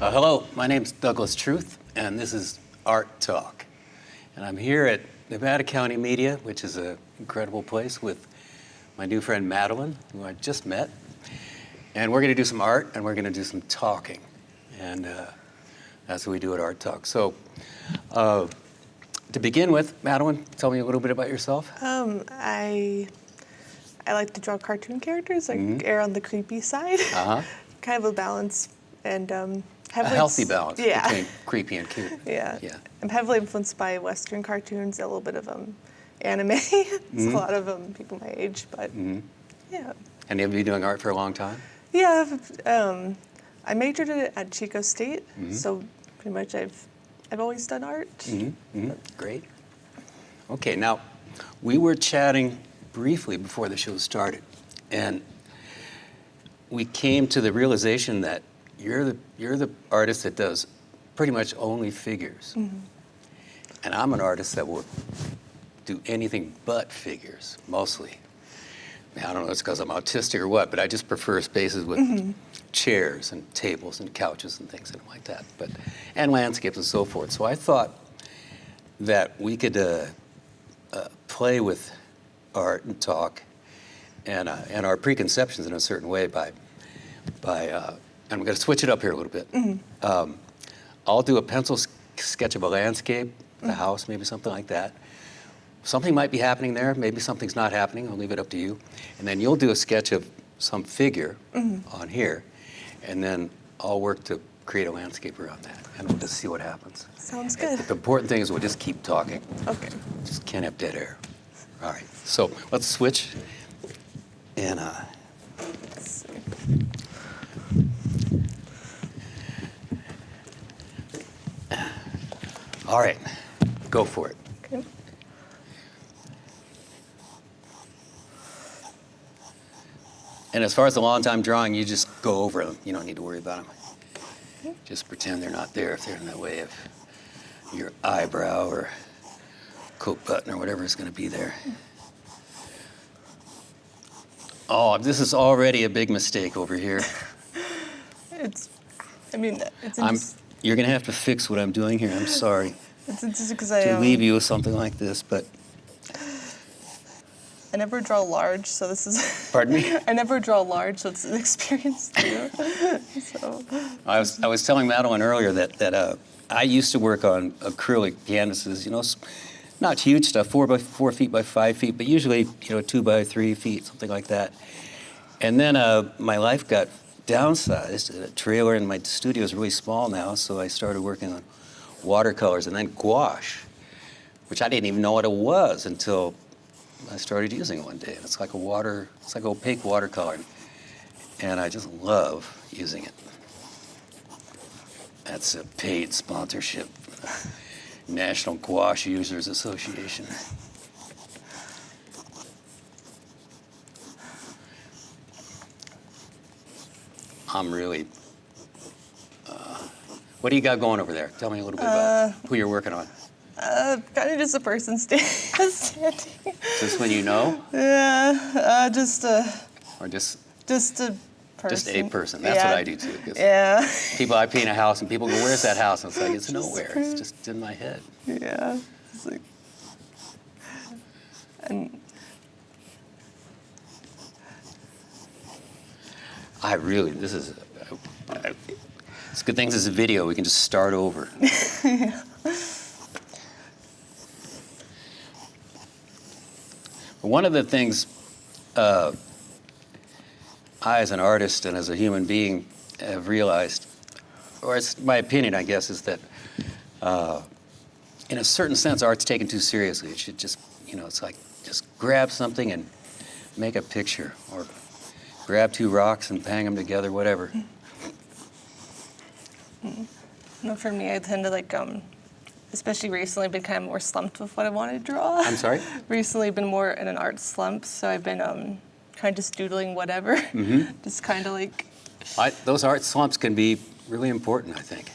Hello, my name's Douglas Truth, and this is Art Talk. And I'm here at Nevada County Media, which is an incredible place, with my new friend Madelyn, who I just met. And we're going to do some art, and we're going to do some talking. And that's what we do at Art Talk. So to begin with, Madelyn, tell me a little bit about yourself. I like to draw cartoon characters, like err on the creepy side. Kind of a balance, and A healthy balance yeah. between creepy and cute. Yeah. I'm heavily influenced by Western cartoons, a little bit of anime. It's a lot of people my age, but yeah. And you've been doing art for a long time? Yeah, I majored in it at Chico State, so pretty much I've always done art. Great. Okay, now we were chatting briefly before the show started, and we came to the realization that you're the artist that does pretty much only figures, and I'm an artist that will do anything but figures mostly. Now, I don't know if it's because I'm autistic or what, but I just prefer spaces with chairs and tables and couches and things like that, and landscapes and so forth. So I thought that we could play with art and talk and our preconceptions in a certain way by and we're going to switch it up here a little bit. I'll do a pencil sketch of a landscape, the house, maybe something like that. Something might be happening there, maybe something's not happening, I'll leave it up to you. And then you'll do a sketch of some figure on here, and then I'll work to create a landscape around that, and we'll just see what happens. Sounds good. The important thing is we'll just keep talking. Okay. Just can't have dead air. All right, so let's switch. And Let's see. all right, go for it. Okay. And as far as the long time drawing, you just go over them. You don't need to worry about them. Just pretend they're not there if they're in the way of your eyebrow or coat button or whatever is going to be there. Oh, this is already a big mistake over here. It's You're going to have to fix what I'm doing here. I'm sorry it's because to leave you with something like this, but... I never draw large, so this is... Pardon me? I never draw large, so it's an experience too. So. I was telling Madelyn earlier that I used to work on acrylic canvases, not huge stuff, 4 by 4 feet by 5 feet, but usually, 2 by 3 feet, something like that. And then my life got downsized. The trailer in my studio is really small now, so I started working on watercolors and then gouache, which I didn't even know what it was until I started using it one day. It's like opaque watercolor, and I just love using it. That's a paid sponsorship. National Gouache Users Association. I'm really... what do you got going over there? Tell me a little bit about who you're working on. Kind of just a person standing. Just when you know? Yeah, just a... Or just... Just a person. Just a person. That's what I do too. Yeah. I paint a house and people go, "Where's that house?" And it's like, it's nowhere. It's just in my head. Yeah. It's like... And... It's a good thing this is a video. We can just start over. Yeah. One of the things I, as an artist and as a human being, have realized, or it's my opinion, I guess, is that in a certain sense, art's taken too seriously. It should just, it's like just grab something and make a picture, or grab 2 rocks and bang them together, whatever. No, for me, I tend to especially recently, been kind of more slumped with what I want to draw. I'm sorry? Recently, been more in an art slump, so I've been kind of just doodling whatever. Just kind of like... Those art slumps can be really important, I think.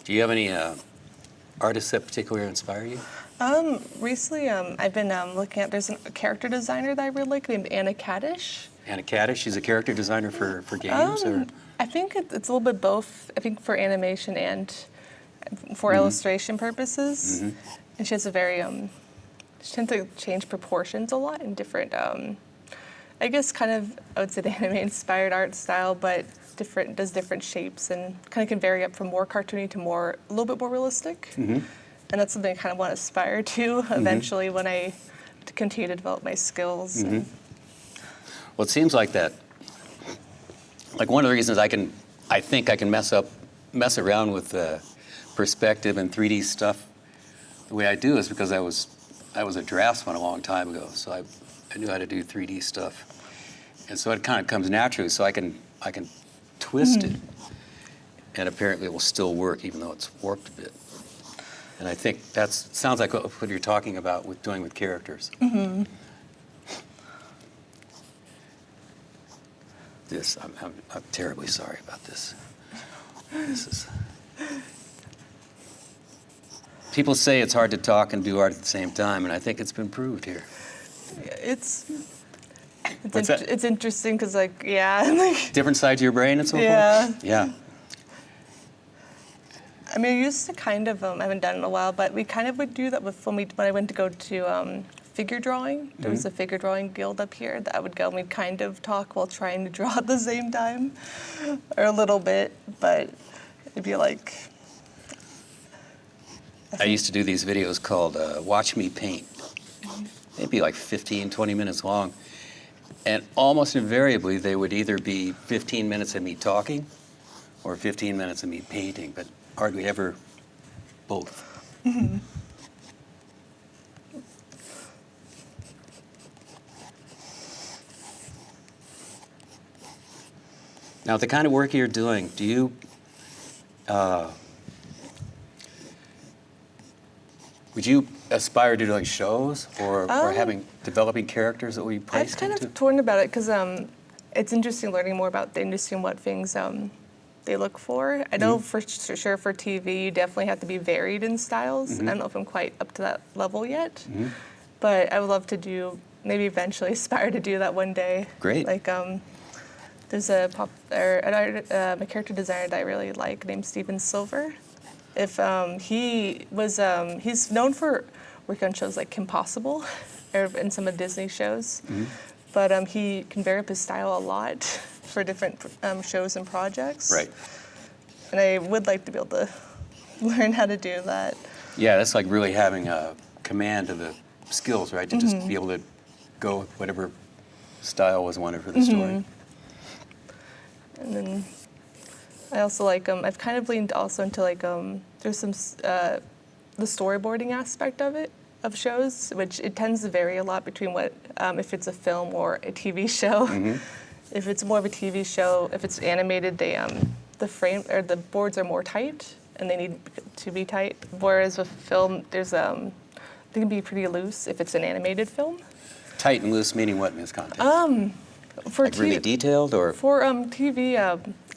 Do you have any artists that particularly inspire you? Recently, I've been looking at, there's a character designer that I really like named Anna Kaddish. Anna Kaddish, she's a character designer for games? Or? I think it's a little bit both. I think for animation and for illustration purposes. And she has a very, she tends to change proportions a lot in different, I guess kind of, I would say the anime-inspired art style, but does different shapes and kind of can vary up from more cartoony to a little bit more realistic. And that's something I kind of want to aspire to eventually when I continue to develop my skills. Well, it seems like that. Like one of the reasons I think I can mess around with perspective and 3D stuff the way I do is because I was a draftsman a long time ago, so I knew how to do 3D stuff, and so it kind of comes naturally. So I can twist it, and apparently it will still work even though it's warped a bit. And I think that sounds like what you're talking about with doing with characters. This, I'm terribly sorry about this. This is. People say it's hard to talk and do art at the same time, and I think it's been proved here. It's What's that? It's interesting because, like, like Different sides of your brain and so Yeah. forth? Yeah. I mean, I used to kind of, I haven't done it in a while, but we kind of would do that when I went to go to figure drawing. There was a figure drawing guild up here that I would go and we'd kind of talk while trying to draw at the same time, or a little bit, but it'd be like... I used to do these videos called Watch Me Paint. They'd be like 15, 20 minutes long. And almost invariably, they would either be 15 minutes of me talking or 15 minutes of me painting, but hardly ever both. Now, the kind of work you're doing, do you... would you aspire to doing shows or developing characters that will be placed I've kind into? of torn about it because it's interesting learning more about the industry and what things they look for. I know for sure for TV, you definitely have to be varied in styles. I don't know if I'm quite up to that level yet, but I would love to maybe eventually aspire to do that one day. Great. Like there's a character designer that I really like named Steven Silver. If he's known for working on shows like Kim Possible, or in some of Disney shows, but he can vary up his style a lot for different shows and projects. Right. And I would like to be able to learn how to do that. Yeah, that's like really having a command of the skills, right? To just be able to go with whatever style was wanted for the story. And then I also like, I've kind of leaned also into like, there's some, the storyboarding aspect of shows, which it tends to vary a lot between what, if it's a film or a TV show. If it's more of a TV show, if it's animated, the frame or the boards are more tight and they need to be tight. Whereas with film, they can be pretty loose if it's an animated film. Tight and loose meaning what in this context? For like really detailed or? For TV,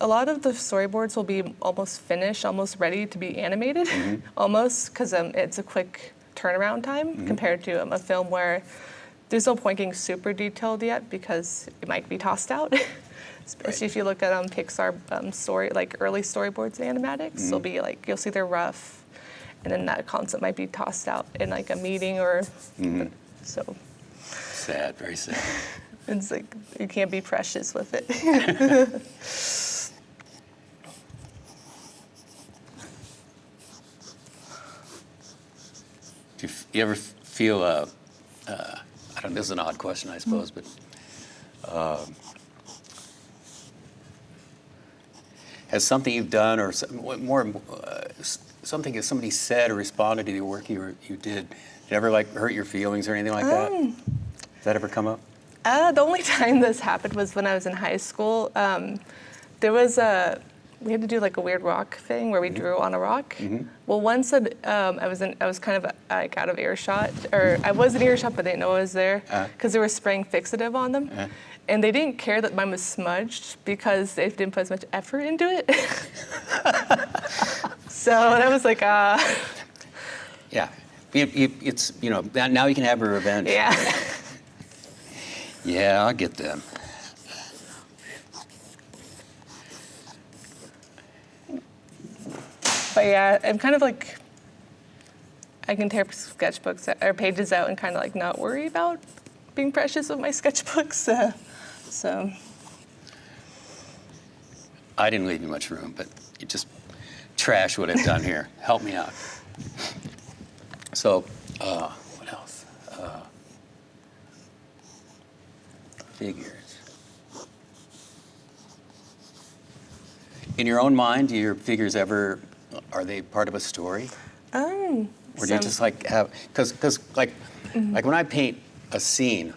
a lot of the storyboards will be almost finished, almost ready to be animated, almost, because it's a quick turnaround time compared to a film where there's no point getting super detailed yet because it might be tossed out. Especially if you look at Pixar early storyboards and animatics, they'll be like, you'll see they're rough, and then that concept might be tossed out in like a meeting or so. Sad, very sad. It's like you can't be precious with it. Do you ever feel, I don't know, this is an odd question, I suppose, but has something you've done or something that somebody said or responded to the work you did ever like hurt your feelings or anything like that? Has that ever come up? The only time this happened was when I was in high school. We had to do like a weird rock thing where we drew on a rock. Well, one said I was kind of like out of earshot, or I was in earshot, but they didn't know I was there because they were spraying fixative on them, and they didn't care that mine was smudged because they didn't put as much effort into it. So that was like, Yeah. It's, now you can have her revenge. yeah. Yeah, I'll get them. But yeah, I'm kind of like, I can tear sketchbooks or pages out and kind of like not worry about being precious with my sketchbooks. So. I didn't leave you much room, but you just trash what I've done here. Help me out. So, what else? Figures. In your own mind, do your figures ever, are they part of a story? Or do you just like have, because like when I paint a scene,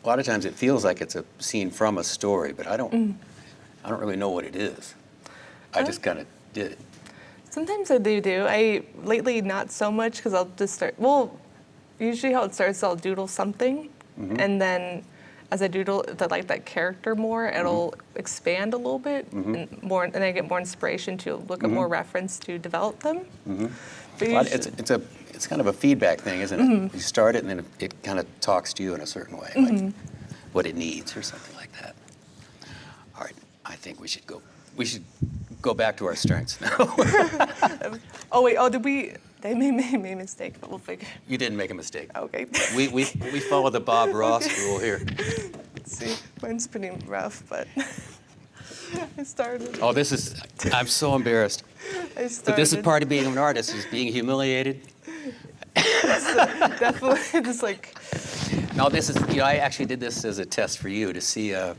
a lot of times it feels like it's a scene from a story, but I don't really know what it is. I just kind of did it. Sometimes I do. Lately not so much because I'll just start. Well, usually how it starts, I'll doodle something, and then as I doodle that character more, it'll expand a little bit and more, and I get more inspiration to look at more reference to develop them. But Well, it's kind of a feedback thing, isn't it? You start it and then it kind of talks to you in a certain way, like what it needs or something like that. All right, I think we should go. We should go back to our strengths now. Oh wait, did we? They made a mistake, but we'll figure. You didn't make a mistake. Okay. We follow the Bob Ross rule here. Let's see, mine's pretty rough, but I started. Oh, I'm so embarrassed. But this is part of being an artist, is being humiliated. Definitely, just like. No, this is, I actually did this as a test for you to see if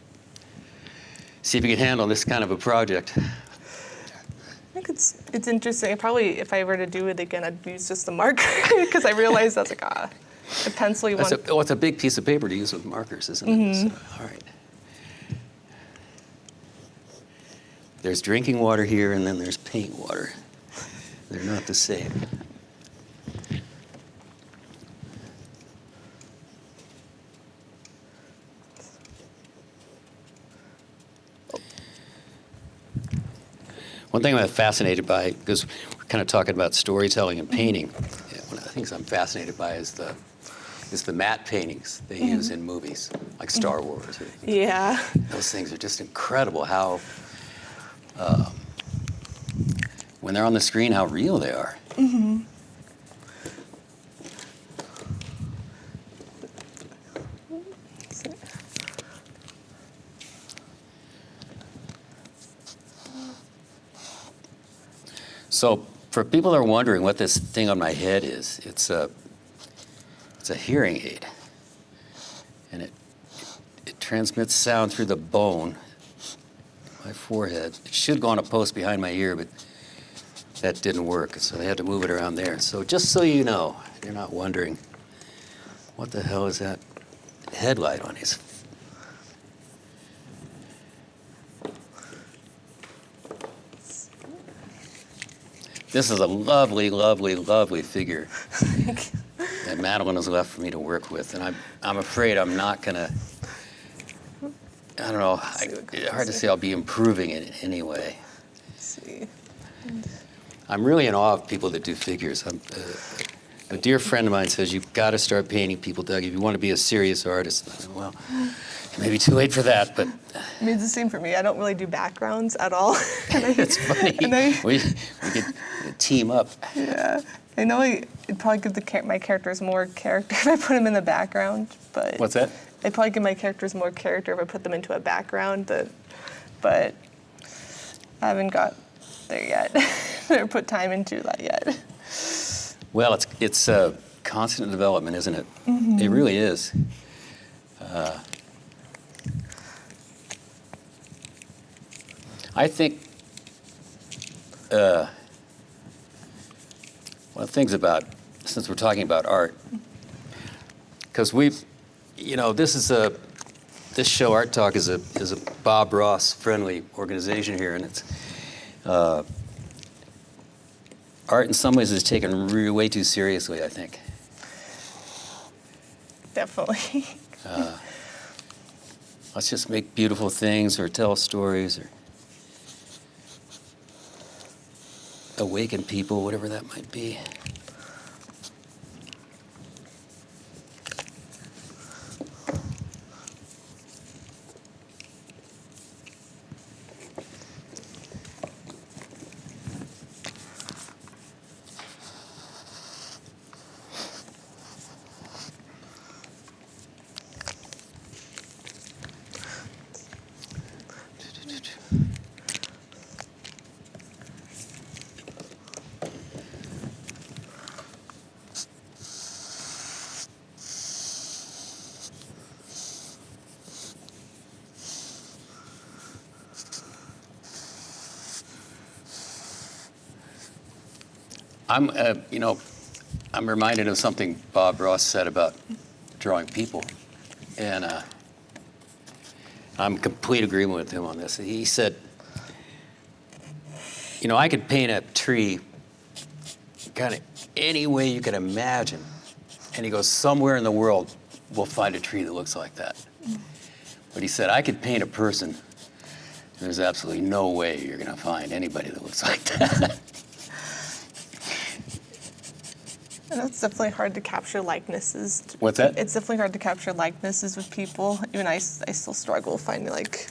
you could handle this kind of a project. I think it's interesting. Probably, if I were to do it again, I'd use just a marker because I realized that's like a pencil you want. It's a big piece of paper to use with markers, isn't it? So, all right. There's drinking water here, and then there's paint water. They're not the same. One thing I'm fascinated by, because we're kind of talking about storytelling and painting, one of the things I'm fascinated by is the matte paintings they use in movies, like Star Wars. Yeah. Those things are just incredible how, when they're on the screen, how real they are. So for people that are wondering what this thing on my head is, it's a hearing aid. And it transmits sound through the bone, my forehead. It should go on a post behind my ear, but that didn't work, so they had to move it around there. So just so you know, you're not wondering, what the hell is that headlight on his? This is a lovely, lovely, lovely figure that Madelyn has left for me to work with, and I'm afraid I'm not gonna. I don't know. It's hard to say I'll be improving it in any way. Let's see. I'm really in awe of people that do figures. A dear friend of mine says, you've got to start painting people, Doug, if you want to be a serious artist. I said, well, it may be too late for that, but... I mean, it's the same for me. I don't really do backgrounds at all. It's funny. We could team up. Yeah. I know it'd probably give my characters more character if I put them in the background, but... What's that? I'd probably give my characters more character if I put them into a background, but I haven't got there yet. Never put time into that yet. Well, it's a constant development, isn't it? It really is. I think one of the things about, since we're talking about art, because this show, Art Talk, is a Bob Ross friendly organization here, and it's art in some ways is taken way too seriously, I think. Definitely. Let's just make beautiful things or tell stories. awaken people, whatever that might be. I'm reminded of something Bob Ross said about drawing people, and I'm in complete agreement with him on this. He said, I could paint a tree kind of any way you can imagine, and he goes, somewhere in the world we'll find a tree that looks like that. But he said, I could paint a person, and there's absolutely no way you're going to find anybody that looks like that. And it's definitely hard to capture likenesses. What's that? It's definitely hard to capture likenesses with people. Even I still struggle finding like,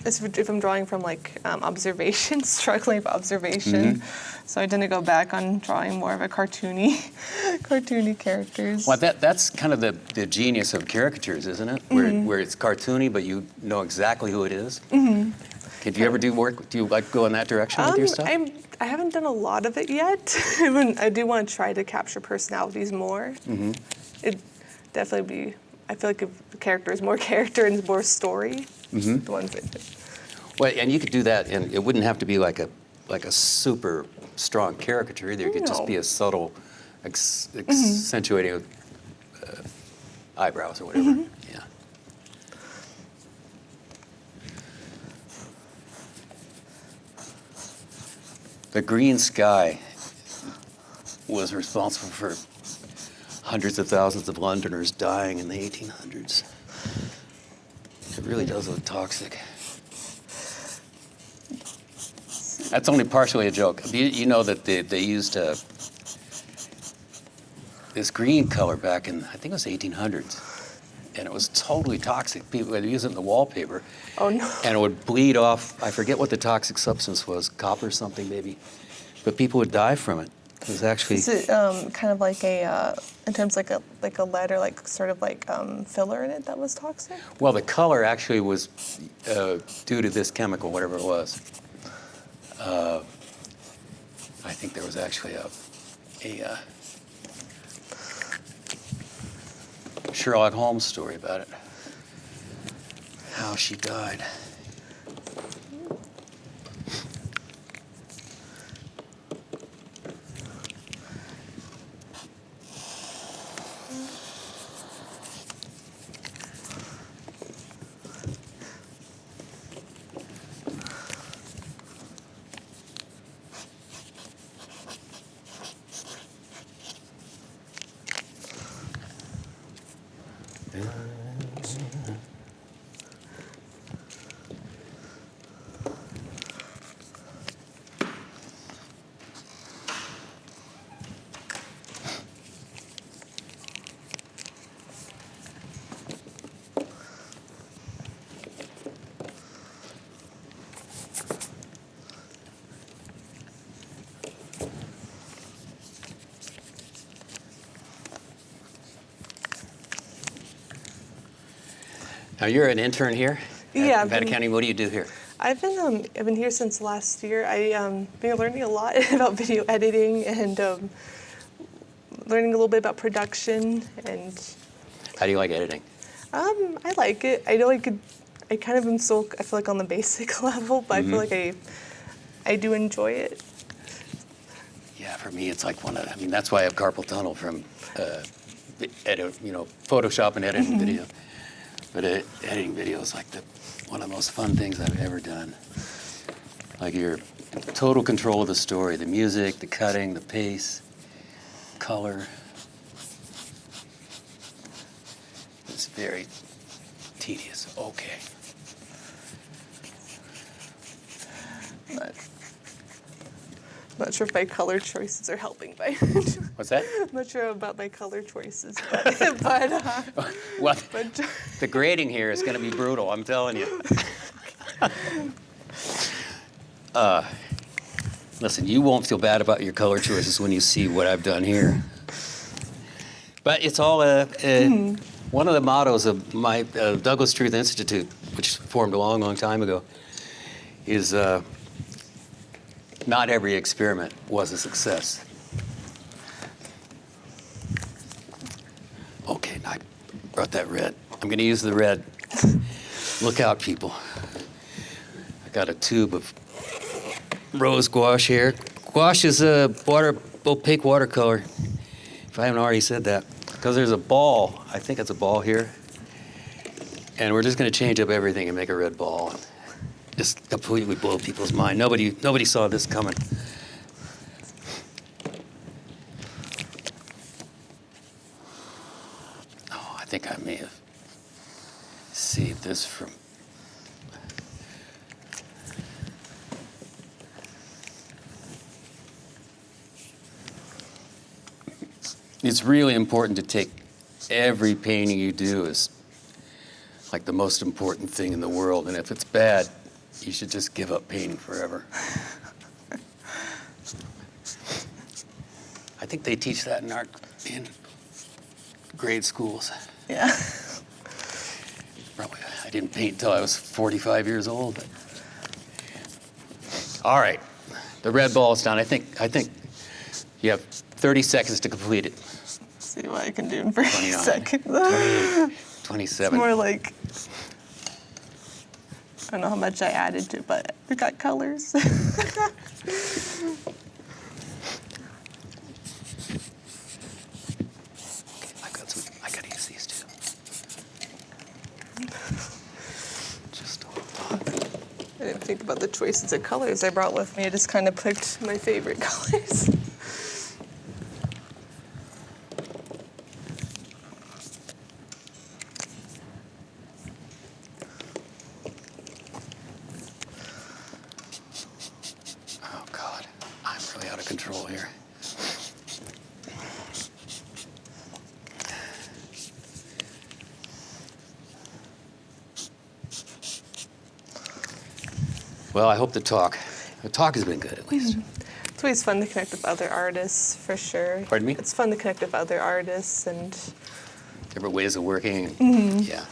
if I'm drawing from like observation, struggling with observation. So I tend to go back on drawing more of a cartoony characters. Well, that's kind of the genius of caricatures, isn't it? Where it's cartoony, but you know exactly who it is. Do you ever do work? Do you like go in that direction with your stuff? I haven't done a lot of it yet. I do want to try to capture personalities more. It'd definitely be. I feel like if the character is more character and more story, the ones that. Well, and you could do that, and it wouldn't have to be like a super strong caricature either. It could just be a subtle accentuating of eyebrows or whatever. Yeah. The green sky was responsible for hundreds of thousands of Londoners dying in the 1800s. It really does look toxic. That's only partially a joke. You know that they used this green color back in, I think it was 1800s. And it was totally toxic. People would use it in the wallpaper. Oh, no. And it would bleed off, I forget what the toxic substance was, copper something maybe. But people would die from it. It was actually... Is it kind of like in terms like a lead or like sort of like filler in it that was toxic? Well, the color actually was due to this chemical, whatever it was. I think there was actually a Sherlock Holmes story about it, how she died. Now, you're an intern here Yeah. at Nevada County. What do you do here? I've been here since last year. I've been learning a lot about video editing and learning a little bit about production. And How do you like editing? I like it. I know I kind of am still, I feel like on the basic level, but I feel like I do enjoy it. Yeah, for me, it's like that's why I have carpal tunnel from Photoshop and editing video. But editing video is like one of the most fun things I've ever done. Like you're in total control of the story, the music, the cutting, the pace, color. It's very tedious. Okay. Not sure if my color choices are helping by. What's that? I'm not sure about my color choices, but Well, but the grading here is going to be brutal, I'm telling you. Listen, you won't feel bad about your color choices when you see what I've done here. But it's all one of the mottos of my Douglas Truth Institute, which formed a long, long time ago, is not every experiment was a success. Okay, I brought that red. I'm going to use the red. Look out, people. I got a tube of rose gouache here. Gouache is a opaque watercolor, if I haven't already said that. Because there's a ball, I think it's a ball here. And we're just going to change up everything and make a red ball. And just completely blow people's mind. Nobody saw this coming. Oh, I think I may have saved this from... It's really important to take every painting you do as like the most important thing in the world. And if it's bad, you should just give up painting forever. I think they teach that in grade schools. yeah. Probably, I didn't paint until I was 45 years old. But... All right, the red ball is done. I think you have 30 seconds to complete it. See what I can do in 30 29, seconds. 28, 27. It's more like, I don't know how much I added to it, but we got colors. I gotta use these too. Just hold on. I didn't think about the choices of colors I brought with me. I just kind of picked my favorite colors. Oh God, I'm really out of control here. Well, I hope the talk has been good at least. It's always fun to connect with other artists, for sure. Pardon me? It's fun to connect with other artists and... Different ways of working. Yeah.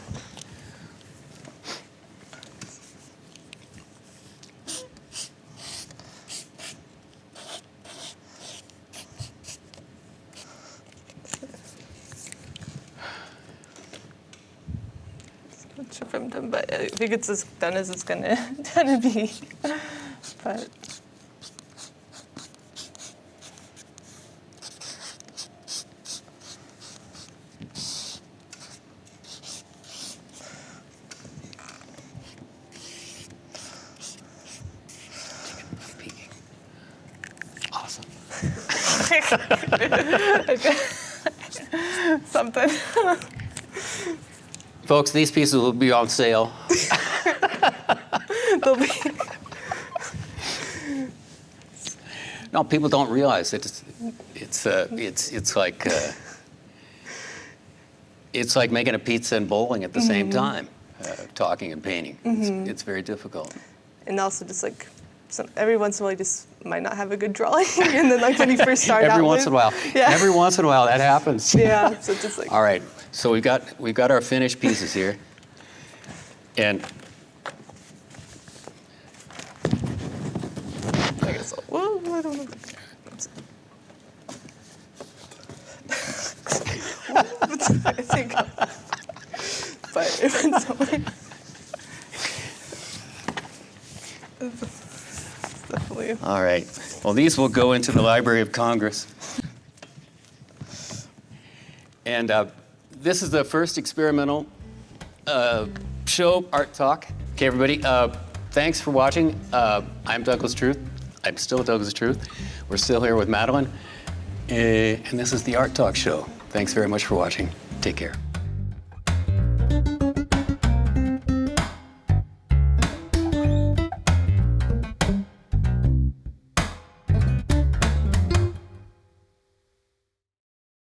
Not sure if I'm done, but I think it's as done as it's gonna be. But Peeking. Awesome. something. Folks, these pieces will be on sale. They'll be. No, people don't realize it. It's like making a pizza and bowling at the same time, talking and painting. It's very difficult. And also just like every once in a while you just might not have a good drawing, and then like when you first start Every once in a while. Yeah. Every once in a while that happens. Yeah, so just like All right, so we've got our finished pieces here, and I guess well, I don't know. I think, but it went somewhere. Definitely. all right. Well, these will go into the Library of Congress, and this is the first experimental show, Art Talk. Okay, everybody. Thanks for watching. I'm Douglas Truth. I'm still Douglas Truth. We're still here with Madelyn. And this is the Art Talk Show. Thanks very much for watching. Take care.